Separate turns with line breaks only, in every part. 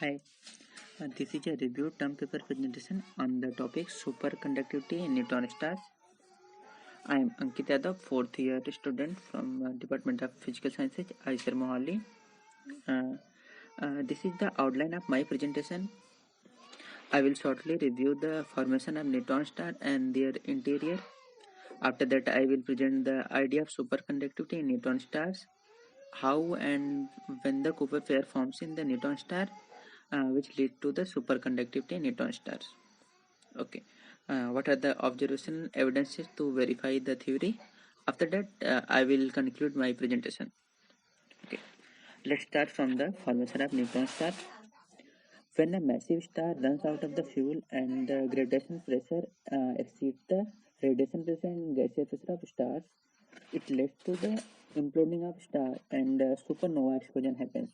Hi, this is a review term paper presentation on the topic superconductivity in neutron stars. I am Ankit Yadav, fourth year student from Department of Physical Sciences, IISER Mohali. This is the outline of my presentation. I will shortly review the formation of neutron star and their interior. After that, I will present the idea of superconductivity in neutron stars, how and when the Cooper pair forms in the neutron star, which lead to the superconductivity in neutron stars. Okay, what are the observational evidences to verify the theory? After that, I will conclude my presentation. Okay, let's start from the formation of neutron star. When a massive star runs out of the fuel and the gravitational pressure exceeds the radiation pressure and gaseous pressure of stars, it leads to the imploding of star and supernova explosion happens.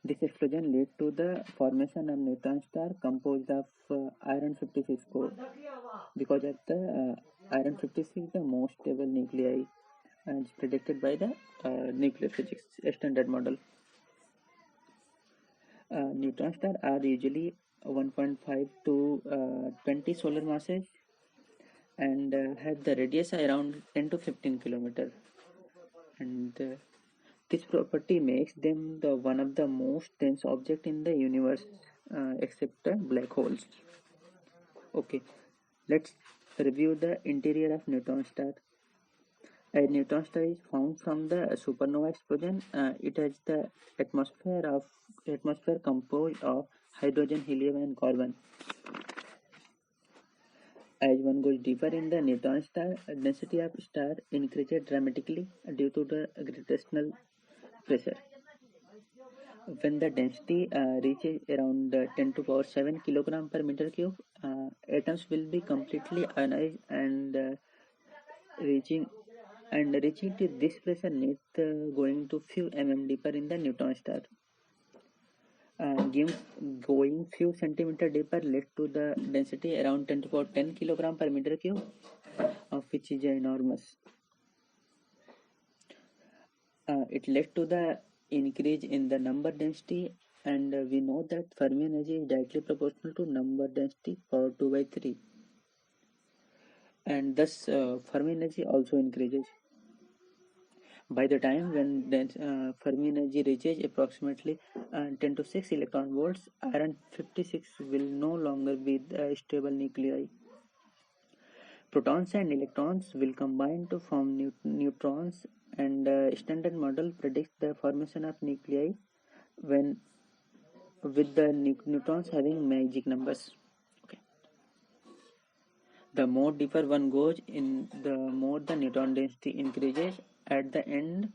This explosion led to the formation of neutron star composed of iron 56 core. Because of the iron 56, the most stable nuclei as predicted by the nuclear physics standard model. Neutron stars are usually 1.5 to 20 solar masses and have the radius around 10 to 15 kilometers. And this property makes them the one of the most dense object in the universe, except black holes. Okay, let's review the interior of neutron star. A neutron star is found from the supernova explosion. It has the atmosphere composed of hydrogen, helium, and carbon. As one goes deeper in the neutron star, density of star increases dramatically due to the gravitational pressure. When the density reaches around 10 to power 7 kilogram per meter cube, atoms will be completely ionized and reaching to this pressure need going to few deeper in the neutron star. Going few centimeter deeper led to the density around 10 to power 10 kilogram per meter cube, which is enormous. It led to the increase in the number density, and we know that Fermi energy is directly proportional to number density power 2 by 3, and thus Fermi energy also increases. By the time when Fermi energy reaches approximately 10 to 6 electron volts, iron 56 will no longer be the stable nuclei. Protons and electrons will combine to form neutrons, and standard model predicts the formation of nuclei when with the neutrons having magic numbers. Okay. The more deeper one goes in, the more the neutron density increases. At the end,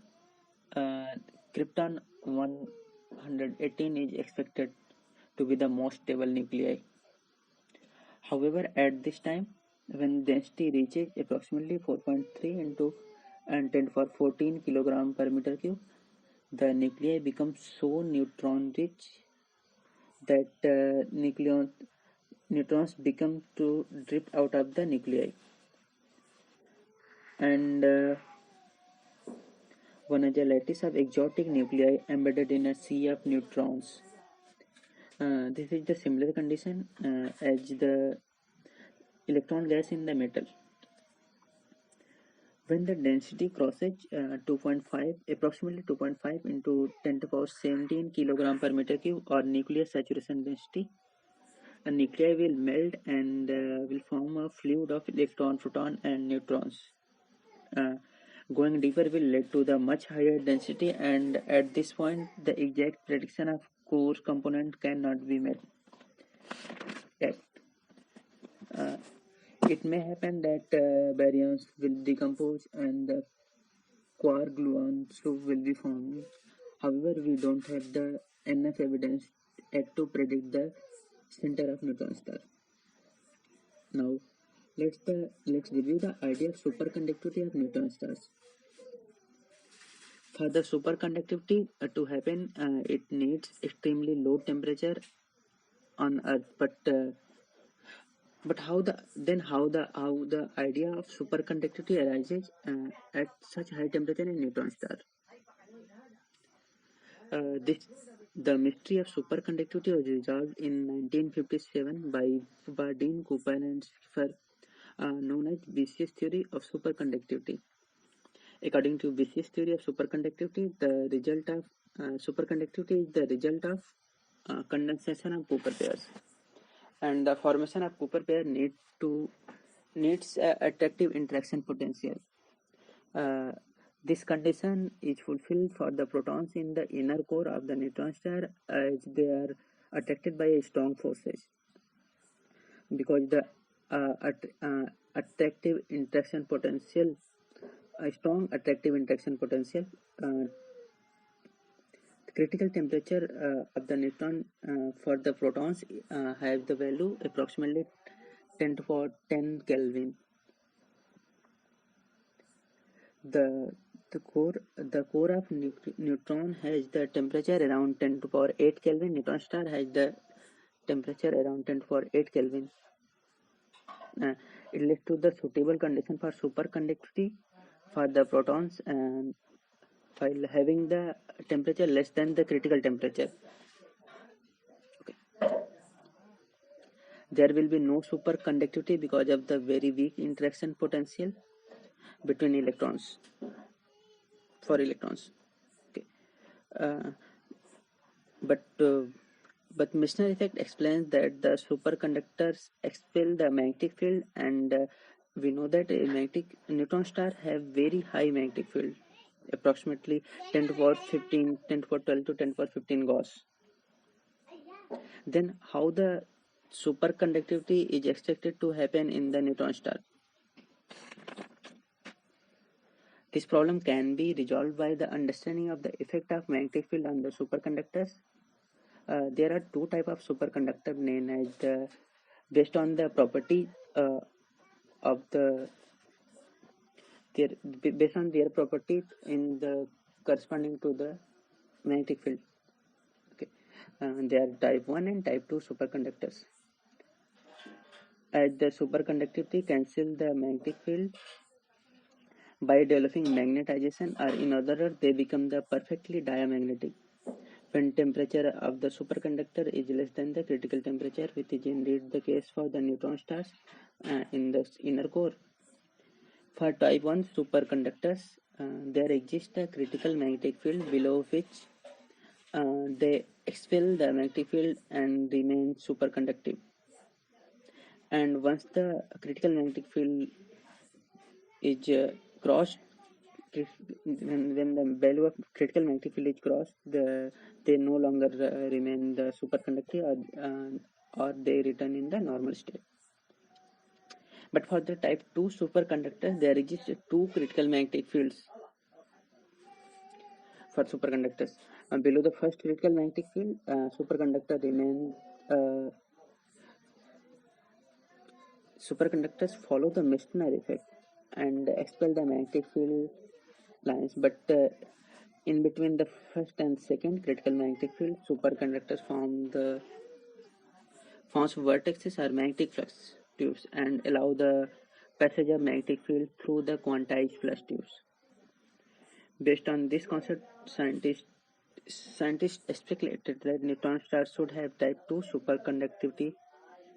krypton 118 is expected to be the most stable nuclei. However, at this time, when density reaches approximately 4.3 into and 10 for 14 kilogram per meter cube, the nuclei becomes so neutron rich that neutrons become to drift out of the nuclei, and one is a lattice of exotic nuclei embedded in a sea of neutrons. This is the similar condition as the electron gas in the metal. When the density crosses 2.5, approximately 2.5 into 10 to the power 17 kilogram per meter cube, or nuclear saturation density, a nuclei will melt and will form a fluid of electron, proton, and neutrons. Going deeper will lead to the much higher density, and at this point, the exact prediction of core component cannot be made yet. It may happen that baryons will decompose and the quark gluons will be formed. However, we don't have the enough evidence yet to predict the center of neutron star. Now, let's review the idea of superconductivity of neutron stars. For the superconductivity to happen, it needs extremely low temperature on Earth. But how the idea of superconductivity arises at such high temperature in neutron star? The mystery of superconductivity was resolved in 1957 by Bardeen, Cooper, and Schiffer, known as Bezier's theory of superconductivity. According to Bezier's theory of superconductivity, the result of superconductivity is the result of condensation of Cooper pairs, and the formation of Cooper pair needs attractive interaction potential. This condition is fulfilled for the protons in the inner core of the neutron star, as they are attracted by a strong forces, because the attractive interaction potential, a strong attractive interaction potential, critical temperature of the neutron for the protons have the value approximately 10 to the power 10 Kelvin. The core of neutron has the temperature around 10 to the power 8 Kelvin. Neutron star has the temperature around 10 to the power 8 Kelvin. It leads to the suitable condition for superconductivity for the protons, and while having the temperature less than the critical temperature. Okay. There will be no superconductivity because of the very weak interaction potential between electrons. For electrons. Okay. But Misner effect explains that the superconductors expel the magnetic field, and we know that a magnetic neutron star have very high magnetic field, approximately 10 to the power 15, 10 to the power 12 to 10 to the power 15 Gauss. Then how the superconductivity is expected to happen in the neutron star? This problem can be resolved by the understanding of the effect of magnetic field on the superconductors. There are two types of superconductor named as based on the property of based on their properties in the corresponding to the magnetic field. Okay, they are type 1 and type 2 superconductors. As the superconductivity cancel the magnetic field by developing magnetization, or in other words, they become the perfectly diamagnetic when temperature of the superconductor is less than the critical temperature, which is indeed the case for the neutron stars in the inner core. For type 1 superconductors, there exists a critical magnetic field below which they expel the magnetic field and remain superconductive. And once the critical magnetic field is crossed, when the value of critical magnetic field is crossed, they no longer remain the superconductive, or they return in the normal state. But for the type 2 superconductors, there exist two critical magnetic fields for superconductors. Below the first critical magnetic field, superconductor remain. Superconductors follow the Meissner effect and expel the magnetic field lines, but in between the first and second critical magnetic field, superconductors forms vertices or magnetic flux tubes and allow the passage of magnetic field through the quantized flux tubes. Based on this concept, scientists speculated that neutron stars should have type 2 superconductivity,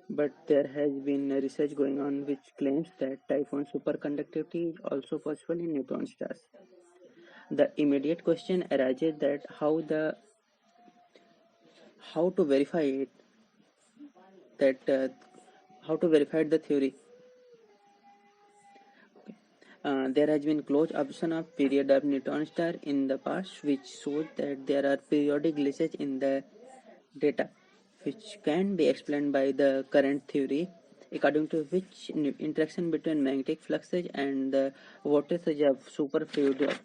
but there has been research going on which claims that type 1 superconductivity is also possible in neutron stars. The immediate question arises that how to verify it, how to verify the theory. There has been close observation of period of neutron star in the past, which shows that there are periodic glitches in the data, which can be explained by the current theory, according to which interaction between magnetic fluxes and the vortices of superfluid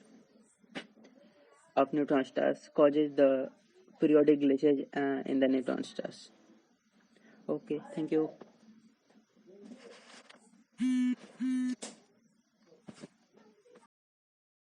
of neutron stars causes the periodic glitches in the neutron stars. Okay, thank you.